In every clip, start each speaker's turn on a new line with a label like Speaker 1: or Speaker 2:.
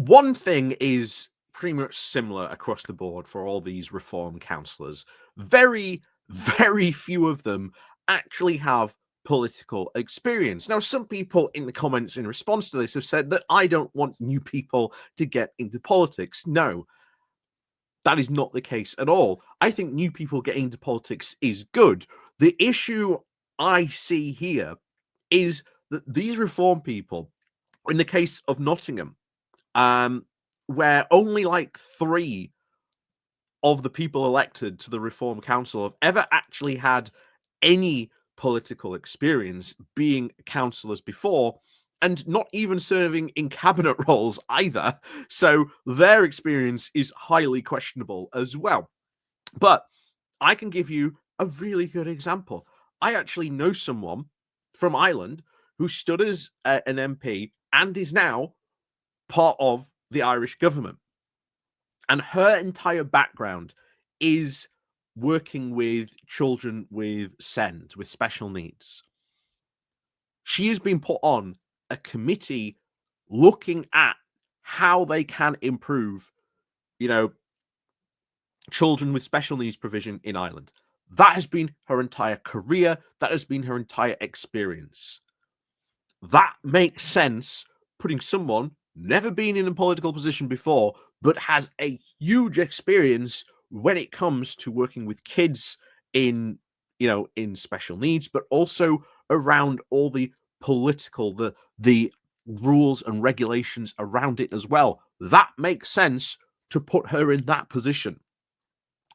Speaker 1: one thing is pretty much similar across the board for all these reform councillors. Very, very few of them actually have political experience. Now, some people in the comments in response to this have said that I don't want new people to get into politics. No, that is not the case at all. I think new people getting into politics is good. The issue I see here is that these reform people, in the case of Nottingham, where only like 3 of the people elected to the Reform Council have ever actually had any political experience being councillors before, and not even serving in cabinet roles either. So their experience is highly questionable as well. But I can give you a really good example. I actually know someone from Ireland who stood as an MP and is now part of the Irish government. And her entire background is working with children with SEND, with special needs. She has been put on a committee looking at how they can improve, children with special needs provision in Ireland. That has been her entire career. That has been her entire experience. That makes sense, putting someone never been in a political position before, but has a huge experience when it comes to working with kids in special needs, but also around all the political, the rules and regulations around it as well. That makes sense to put her in that position.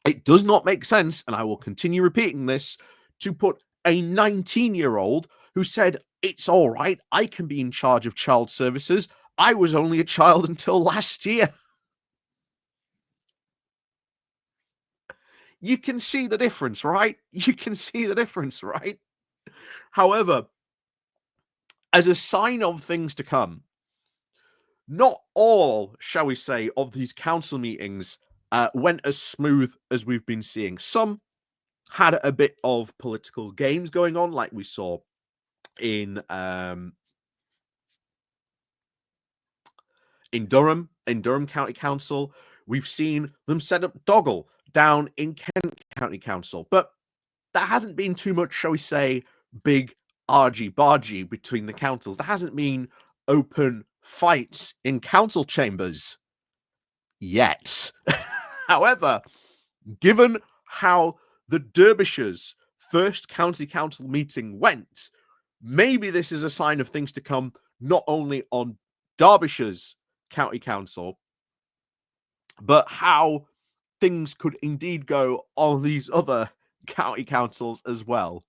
Speaker 1: It does not make sense, and I will continue repeating this, to put a 19-year-old who said, it's all right, I can be in charge of child services. I was only a child until last year. You can see the difference, right? You can see the difference, right? However, as a sign of things to come, not all, shall we say, of these council meetings went as smooth as we've been seeing. Some had a bit of political games going on, like we saw in Durham County Council. We've seen them set up Doggle down in Kent County Council, but there hasn't been too much, shall we say, big argy-bargy between the councils. There hasn't been open fights in council chambers yet. However, given how the Derbyshire's first county council meeting went, maybe this is a sign of things to come, not only on Derbyshire's county council, but how things could indeed go on these other county councils as well.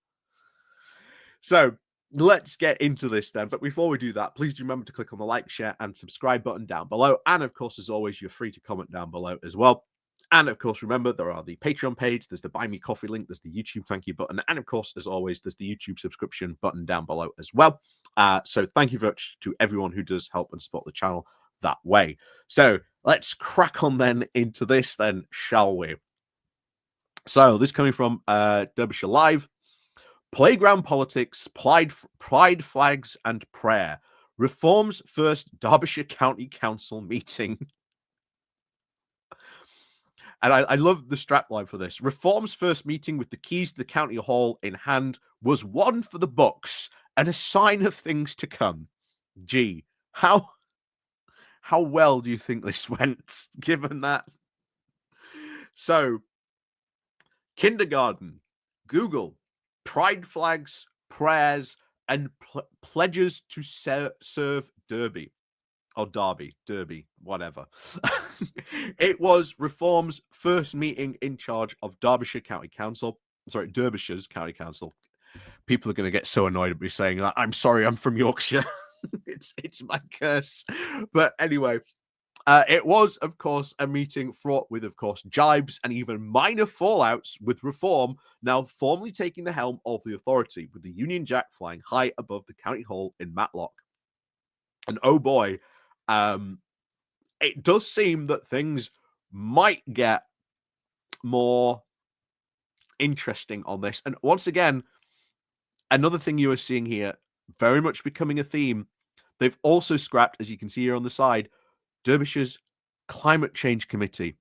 Speaker 1: So let's get into this then. But before we do that, please do remember to click on the like, share, and subscribe button down below. And of course, as always, you're free to comment down below as well. And of course, remember, there are the Patreon page, there's the Buy Me Coffee link, there's the YouTube thank you button, and of course, as always, there's the YouTube subscription button down below as well. So thank you very much to everyone who does help and support the channel that way. So let's crack on then into this then, shall we? So this coming from Derbyshire Live. Playground politics, pride flags, and prayer. Reform's first Derbyshire County Council meeting. And I love the strapline for this. Reform's first meeting with the keys to the county hall in hand was one for the books and a sign of things to come. Gee, how well do you think this went, given that? So, kindergarten, Google, pride flags, prayers, and pledges to serve Derby. Or Derby, whatever. It was Reform's first meeting in charge of Derbyshire's County Council. People are going to get so annoyed at me saying that. I'm sorry, I'm from Yorkshire. it's my curse. But anyway, it was, of course, a meeting fraught with, of course, jibes and even minor fallouts, with Reform now formally taking the helm of the authority, with the Union Jack flying high above the county hall in Matlock. And oh boy, it does seem that things might get more interesting on this. And once again, another thing you are seeing here, very much becoming a theme, they've also scrapped, as you can see here on the side, Derbyshire's Climate Change Committee.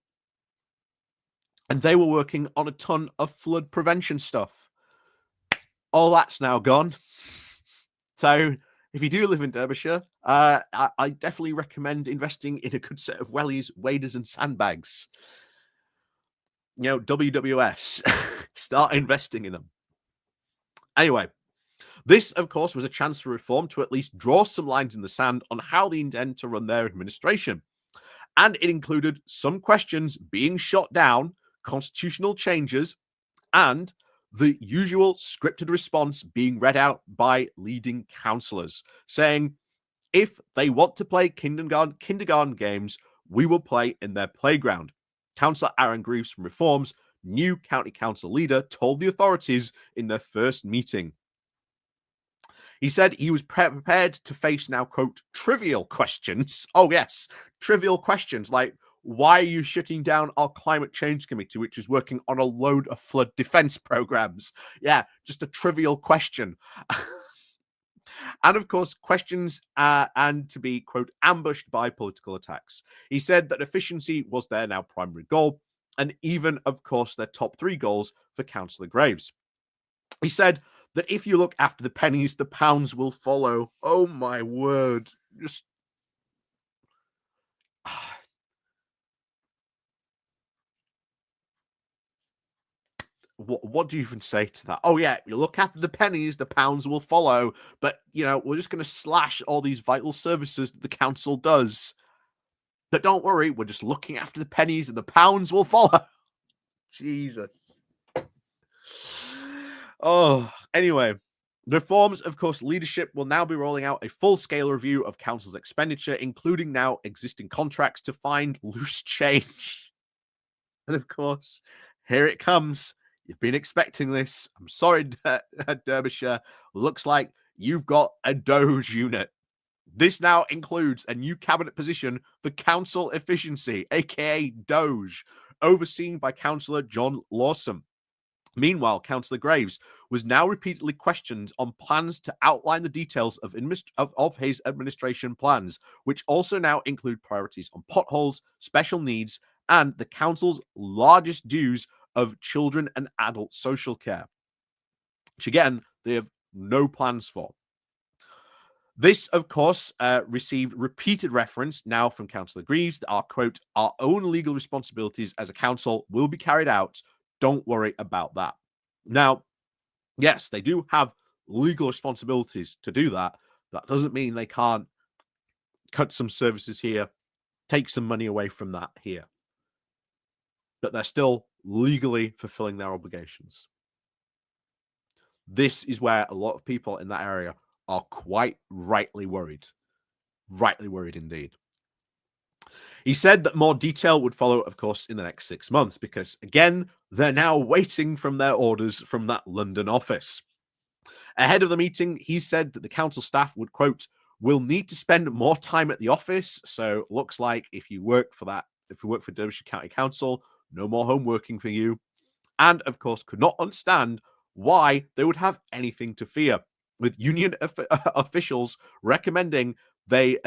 Speaker 1: And they were working on a ton of flood prevention stuff. All that's now gone. So if you do live in Derbyshire, I definitely recommend investing in a good set of wellies, waders, and sandbags. You know, WWS. Start investing in them. Anyway, this, of course, was a chance for Reform to at least draw some lines in the sand on how they intend to run their administration. And it included some questions being shot down, constitutional changes, and the usual scripted response being read out by leading councillors, saying, if they want to play kindergarten games, we will play in their playground. Councillor Alan Graves from Reform's new county council leader told the authorities in their first meeting. He said he was prepared to face now, quote, trivial questions. Oh, yes, trivial questions like, why are you shutting down our climate change committee, which is working on a load of flood defense programs? Yeah, just a trivial question. And of course, questions and to be, quote, ambushed by political attacks. He said that efficiency was their now primary goal, and even, of course, their top 3 goals for Councillor Graves. He said that if you look after the pennies, the pounds will follow. Oh my word. Just what do you even say to that? Oh yeah, you look after the pennies, the pounds will follow. But you know, we're just going to slash all these vital services that the council does. But don't worry, we're just looking after the pennies and the pounds will follow. Jesus. Oh, anyway. The Reform's, of course, leadership will now be rolling out a full-scale review of council's expenditure, including now existing contracts to find loose change. And of course, here it comes. You've been expecting this. I'm sorry, Derbyshire. Looks like you've got a DOGE unit. This now includes a new cabinet position for council efficiency, aka DOGE, overseen by Councillor John Lawson. Meanwhile, Councillor Graves was now repeatedly questioned on plans to outline the details of his administration plans, which also now include priorities on potholes, special needs, and the council's largest dues of children and adult social care, which again, they have no plans for. This, of course, received repeated reference now from Councillor Graves that our, quote, our own legal responsibilities as a council will be carried out. Don't worry about that. Now, yes, they do have legal responsibilities to do that. That doesn't mean they can't cut some services here, take some money away from that here. But they're still legally fulfilling their obligations. This is where a lot of people in that area are quite rightly worried. Rightly worried indeed. He said that more detail would follow, of course, in the next 6 months, because, again, they're now waiting from their orders from that London office. Ahead of the meeting, he said that the council staff would, quote, will need to spend more time at the office. So looks like if you work for Derbyshire County Council, no more home working for you. And, of course, could not understand why they would have anything to fear, with union officials recommending the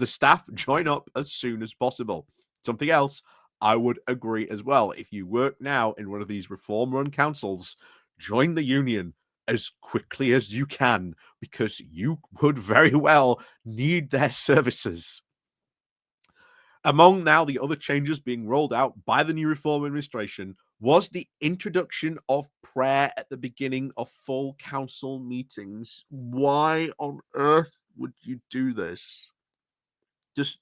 Speaker 1: staff join up as soon as possible. Something else I would agree as well. If you work now in one of these reform-run councils, join the union as quickly as you can, because you could very well need their services. Among now the other changes being rolled out by the new Reform administration was the introduction of prayer at the beginning of full council meetings. Why on earth would you do this? Just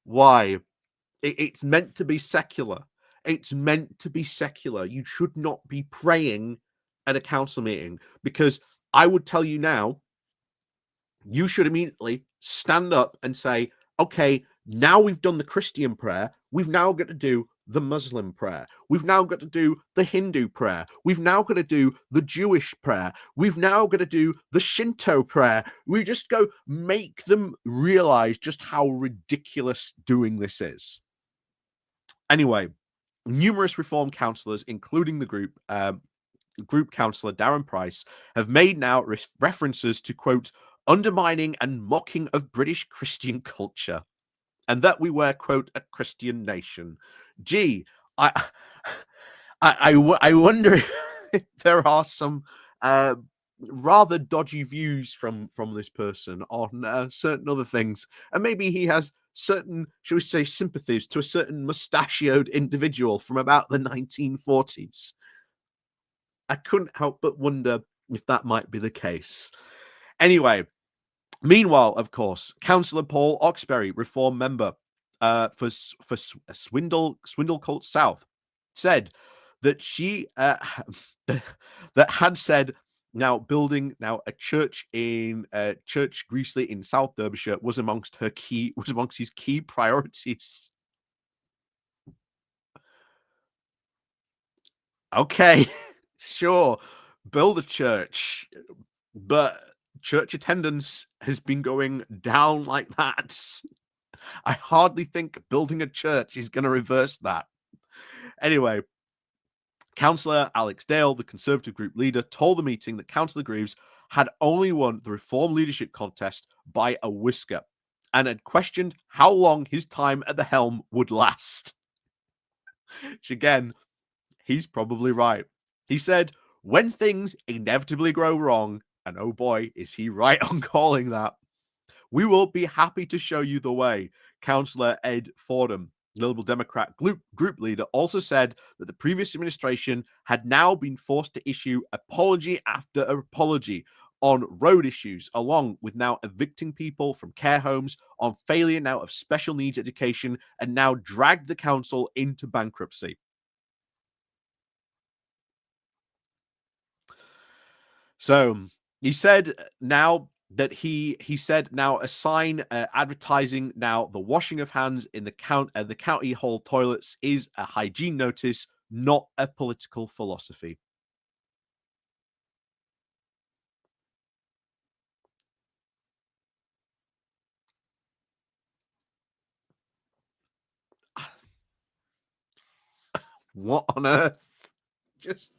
Speaker 1: why? It's meant to be secular. It's meant to be secular. You should not be praying at a council meeting, because I would tell you now, you should immediately stand up and say, okay, now we've done the Christian prayer, we've now got to do the Muslim prayer. We've now got to do the Hindu prayer. We've now got to do the Jewish prayer. We've now got to do the Shinto prayer. We just go make them realize just how ridiculous doing this is. Anyway, numerous Reform councillors, including the group councillor Darren Price, have made now references to, quote, undermining and mocking of British Christian culture. and that we were, quote, a Christian nation. Gee, I, I wonder if there are some rather dodgy views from this person on certain other things, and maybe he has certain, shall we say, sympathies to a certain mustachioed individual from about the 1940s. I couldn't help but wonder if that might be the case. Anyway, meanwhile, of course, Councillor Paul Oxberry, Reform member for Swindle Colt South, said that she that had said now building now a church in Church Greasley in South Derbyshire was amongst his key priorities. Okay, sure, build a church, but church attendance has been going down like that. I hardly think building a church is going to reverse that. Anyway, Councillor Alex Dale, the Conservative group leader, told the meeting that Councillor Graves had only won the Reform leadership contest by a whisker and had questioned how long his time at the helm would last. Which again, he's probably right. He said, when things inevitably go wrong, and oh boy, is he right on calling that, we will be happy to show you the way. Councillor Ed Fordham, Liberal Democrat group leader, also said that the previous administration had now been forced to issue apology after apology on road issues, along with now evicting people from care homes, on failure now of special needs education, and now dragged the council into bankruptcy. So he said now that he said now a sign advertising now the washing of hands in the county hall toilets is a hygiene notice, not a political philosophy. What on earth? Just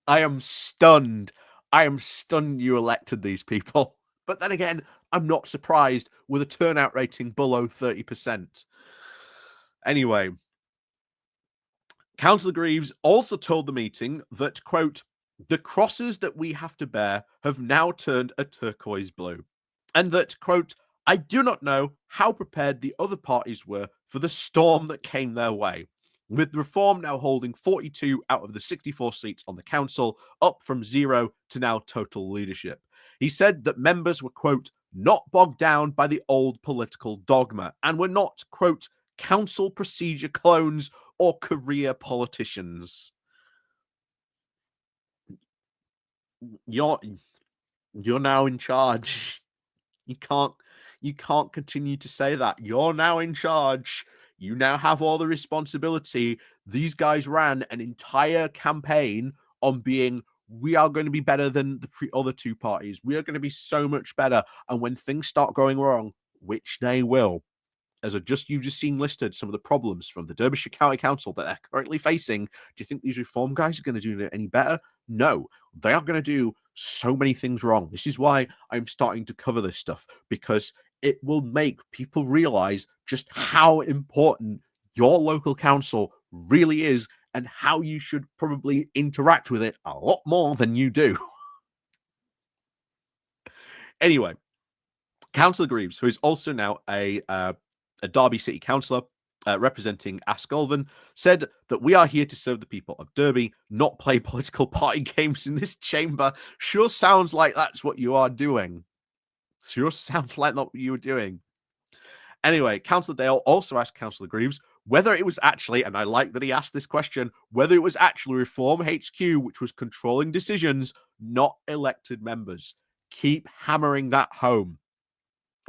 Speaker 1: I am stunned. I am stunned you elected these people. But then again, I'm not surprised with a turnout rating below 30%. Anyway, Councillor Greaves also told the meeting that, quote, the crosses that we have to bear have now turned a turquoise blue. And that, quote, I do not know how prepared the other parties were for the storm that came their way, with Reform now holding 42 out of the 64 seats on the council, up from 0 to now total leadership. He said that members were, quote, not bogged down by the old political dogma and were not, quote, council procedure clones or career politicians. You're now in charge. You can't continue to say that. You're now in charge. You now have all the responsibility. These guys ran an entire campaign on being, we are going to be better than the other two parties. We are going to be so much better. And when things start going wrong, which they will, as you've just seen listed some of the problems from the Derbyshire County Council that they're currently facing, do you think these reform guys are going to do any better? No, they are going to do so many things wrong. This is why I'm starting to cover this stuff, because it will make people realize just how important your local council really is and how you should probably interact with it a lot more than you do. Anyway, Councillor Greaves, who is also now a Derby City Councillor representing Ascolvan, said that we are here to serve the people of Derby, not play political party games in this chamber. Sure sounds like that's what you are doing. Sure sounds like that's what you were doing. Anyway, Councillor Dale also asked Councillor Greaves whether it was actually, and I like that he asked this question, whether it was actually Reform HQ which was controlling decisions, not elected members. Keep hammering that home.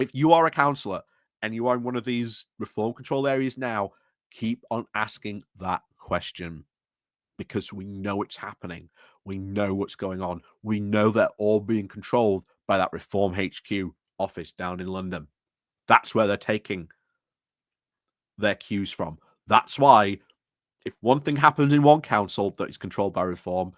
Speaker 1: If you are a councillor and you are in one of these reform control areas now, keep on asking that question, because we know it's happening. We know what's going on. We know they're all being controlled by that Reform HQ office down in London. That's where they're taking their cues from. That's why if one thing happens in one council that is controlled by Reform,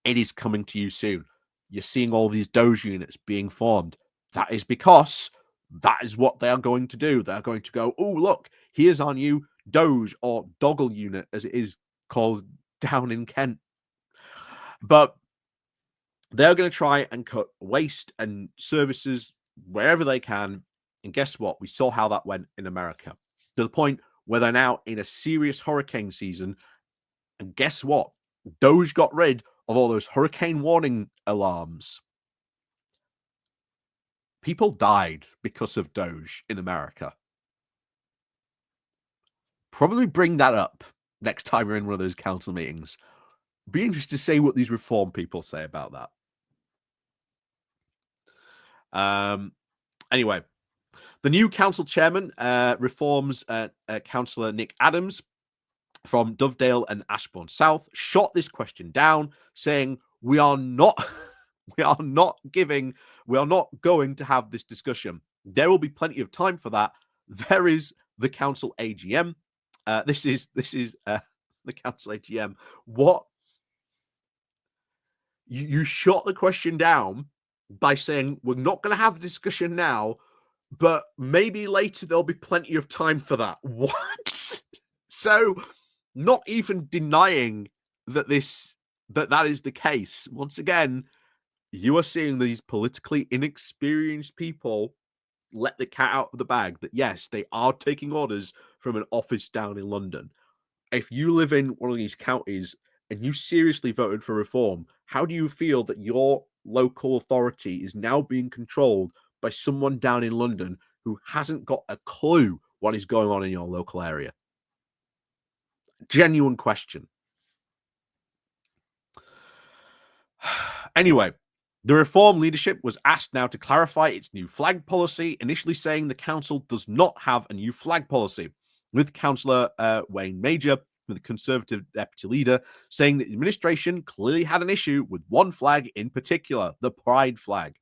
Speaker 1: it is coming to you soon. You're seeing all these DOGE units being formed. That is because that is what they are going to do. They're going to go, oh, look, here's our new DOGE or Doggle unit, as it is called down in Kent. But they're going to try and cut waste and services wherever they can. And guess what? We saw how that went in America, to the point where they're now in a serious hurricane season. And guess what? DOGE got rid of all those hurricane warning alarms. People died because of DOGE in America. Probably bring that up next time you're in one of those council meetings. Be interested to see what these reform people say about that. Anyway, the new council chairman reforms Councillor Nick Adams from Dovedale and Ashbourne South shot this question down, saying, we are not going to have this discussion. There will be plenty of time for that. There is the council AGM. This is the council AGM. What? You shot the question down by saying we're not going to have the discussion now, but maybe later there'll be plenty of time for that. What? So, not even denying that that is the case. Once again, you are seeing these politically inexperienced people let the cat out of the bag that, yes, they are taking orders from an office down in London. If you live in one of these counties and you seriously voted for reform, how do you feel that your local authority is now being controlled by someone down in London who hasn't got a clue what is going on in your local area? Genuine question. Anyway, the reform leadership was asked now to clarify its new flag policy, initially saying the council does not have a new flag policy, with Councillor Wayne Major, the Conservative deputy leader, saying that the administration clearly had an issue with one flag in particular, the Pride flag.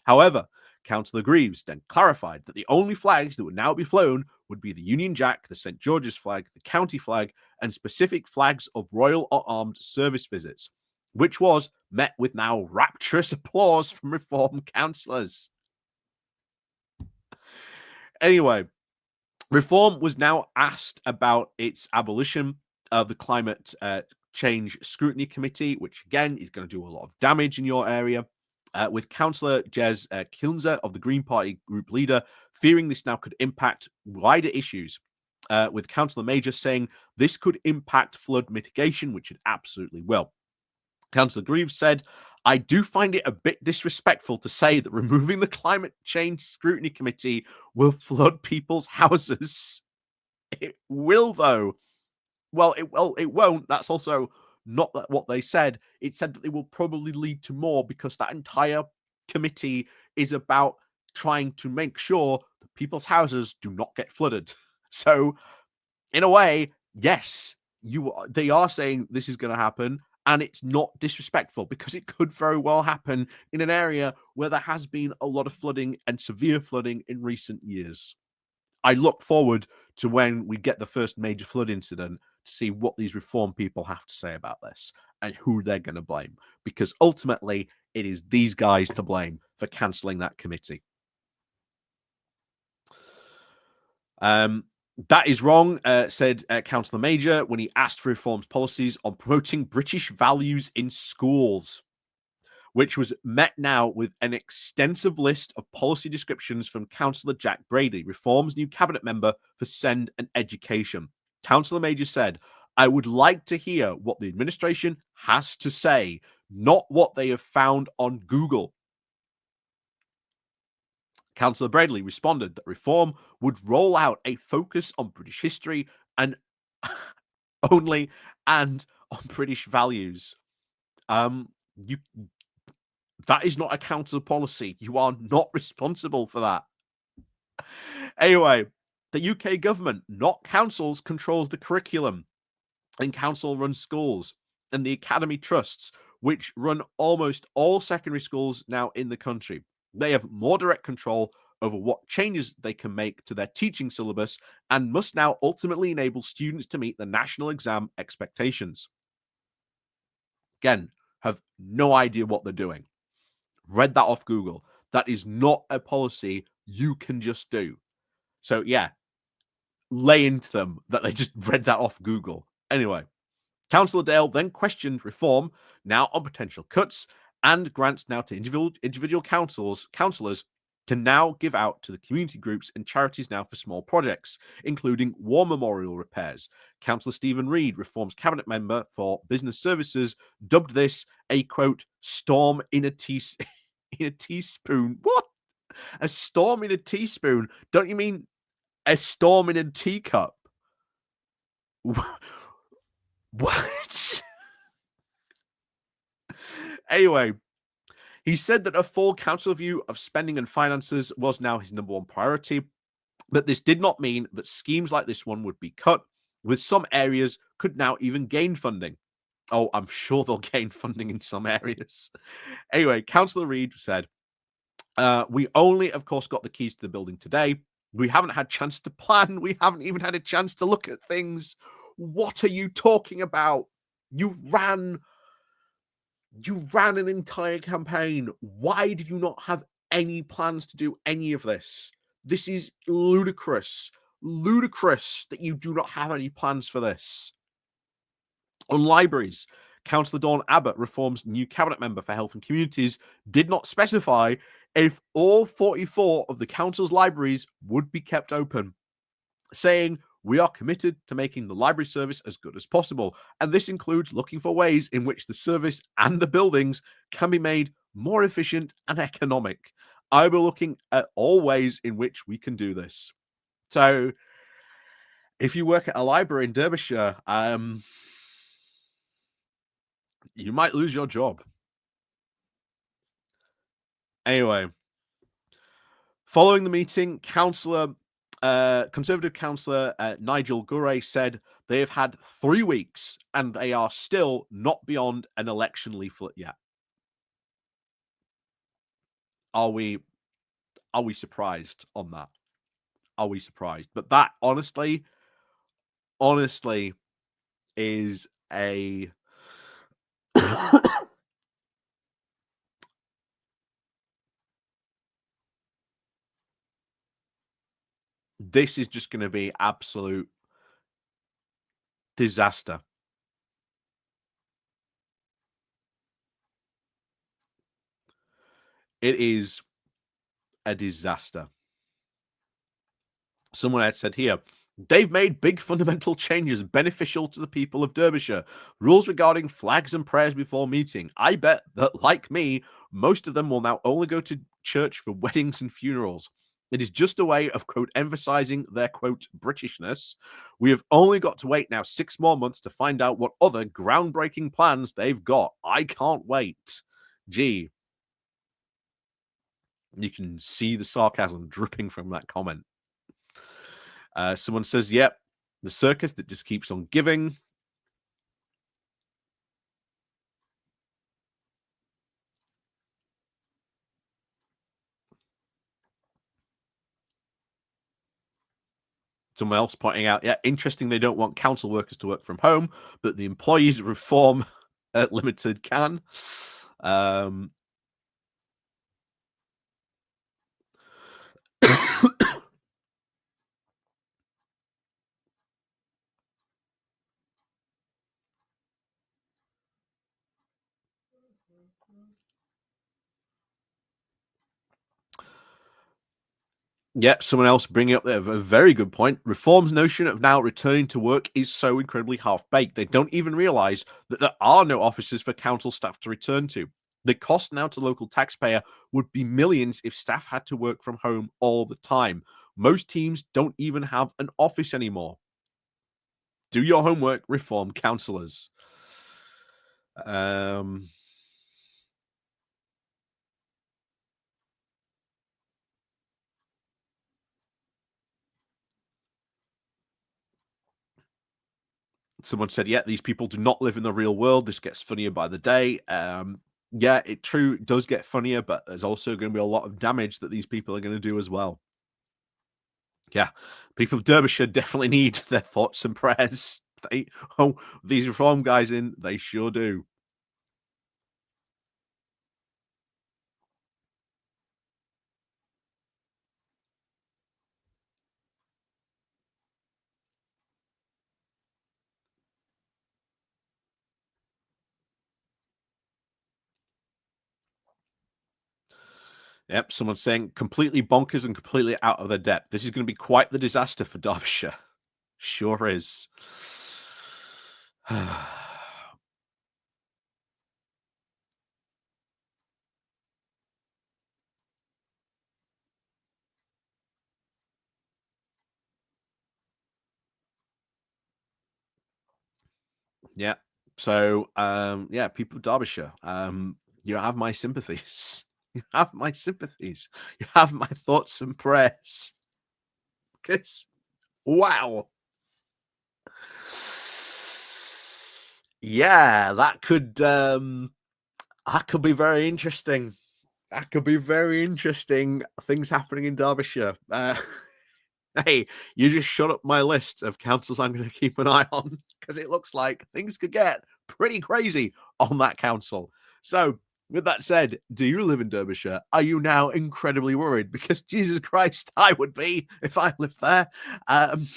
Speaker 1: However, Councillor Graves then clarified that the only flags that would now be flown would be the Union Jack, the St. George's flag, the county flag, and specific flags of royal or armed service visits, which was met with now rapturous applause from reform councillors. Anyway, reform was now asked about its abolition of the Climate Change Scrutiny Committee, which again is going to do a lot of damage in your area, with Councillor Jez Kilnzer of the Green Party group leader fearing this now could impact wider issues, with Councillor Major saying this could impact flood mitigation, which it absolutely will. Councillor Graves said, I do find it a bit disrespectful to say that removing the Climate Change Scrutiny Committee will flood people's houses. It will, though. Well, it won't. That's also not what they said. It said that they will probably lead to more, because that entire committee is about trying to make sure that people's houses do not get flooded. So, in a way, yes, they are saying this is going to happen. And it's not disrespectful, because it could very well happen in an area where there has been a lot of flooding and severe flooding in recent years. I look forward to when we get the first major flood incident to see what these reform people have to say about this and who they're going to blame, because ultimately it is these guys to blame for cancelling that committee. That is wrong, said Councillor Major when he asked for reforms policies on promoting British values in schools, which was met now with an extensive list of policy descriptions from Councillor Jack Brady, Reform's new cabinet member for Send and Education. Councillor Major said, I would like to hear what the administration has to say, not what they have found on Google. Councillor Bradley responded that reform would roll out a focus on British history and only and on British values. That is not a council policy. You are not responsible for that. Anyway, the UK government, not councils, controls the curriculum, and council runs schools, and the academy trusts, which run almost all secondary schools now in the country. They have more direct control over what changes they can make to their teaching syllabus and must now ultimately enable students to meet the national exam expectations. Again, have no idea what they're doing. Read that off Google. That is not a policy you can just do. So yeah, lay into them that they just read that off Google. Anyway, Councillor Dale then questioned reform, now on potential cuts, and grants now to individual councillors can now give out to the community groups and charities now for small projects, including war memorial repairs. Councillor Stephen Reid, Reform's cabinet member for business services, dubbed this a quote storm in a in a teaspoon. What? A storm in a teaspoon? Don't you mean a storm in a teacup? What? Anyway, he said that a full council view of spending and finances was now his number one priority, but this did not mean that schemes like this one would be cut, with some areas could now even gain funding. Oh, I'm sure they'll gain funding in some areas. Anyway, Councillor Reid said, we only, of course, got the keys to the building today. We haven't had a chance to plan. We haven't even had a chance to look at things. What are you talking about? You ran an entire campaign. Why did you not have any plans to do any of this? This is ludicrous. Ludicrous that you do not have any plans for this. On libraries, Councillor Dawn Abbott, Reform's new cabinet member for health and communities, did not specify if all 44 of the council's libraries would be kept open, saying, we are committed to making the library service as good as possible, and this includes looking for ways in which the service and the buildings can be made more efficient and economic. I will be looking at all ways in which we can do this. So, if you work at a library in Derbyshire, you might lose your job. Anyway, following the meeting, Conservative councillor Nigel Gurray said they have had 3 weeks and they are still not beyond an election leaflet yet. Are we surprised on that? Are we surprised? But that honestly is a this is just going to be absolute disaster. It is a disaster. Someone had said here, they've made big fundamental changes beneficial to the people of Derbyshire. Rules regarding flags and prayers before meeting. I bet that, like me, most of them will now only go to church for weddings and funerals. It is just a way of, quote, emphasizing their, quote, Britishness. We have only got to wait now 6 more months to find out what other groundbreaking plans they've got. I can't wait. Gee. You can see the sarcasm dripping from that comment. Someone says, yep, the circus that just keeps on giving. Someone else pointing out, yeah, interesting they don't want council workers to work from home, but the employees reform limited can. Yeah, someone else bringing up a very good point. Reform's notion of now returning to work is so incredibly half-baked. They don't even realise that there are no offices for council staff to return to. The cost now to local taxpayer would be millions if staff had to work from home all the time. Most teams don't even have an office anymore. Do your homework, reform councillors. Someone said, yeah, these people do not live in the real world. This gets funnier by the day. Yeah, it does get funnier, but there's also going to be a lot of damage that these people are going to do as well. Yeah, people of Derbyshire definitely need their thoughts and prayers. These reform guys they sure do. Yep, someone's saying completely bonkers and completely out of their depth. This is going to be quite the disaster for Derbyshire. Sure is. Yeah. So, yeah, people of Derbyshire, you have my sympathies. You have my sympathies. You have my thoughts and prayers. Because, wow. Yeah, that could be very interesting. That could be very interesting things happening in Derbyshire. Hey, you just shut up my list of councils I'm going to keep an eye on because it looks like things could get pretty crazy on that council. So, with that said, do you live in Derbyshire? Are you now incredibly worried? Because Jesus Christ, I would be if I lived there. Um,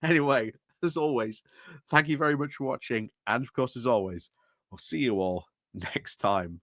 Speaker 1: anyway, as always, thank you very much for watching. And of course, as always, I'll see you all next time.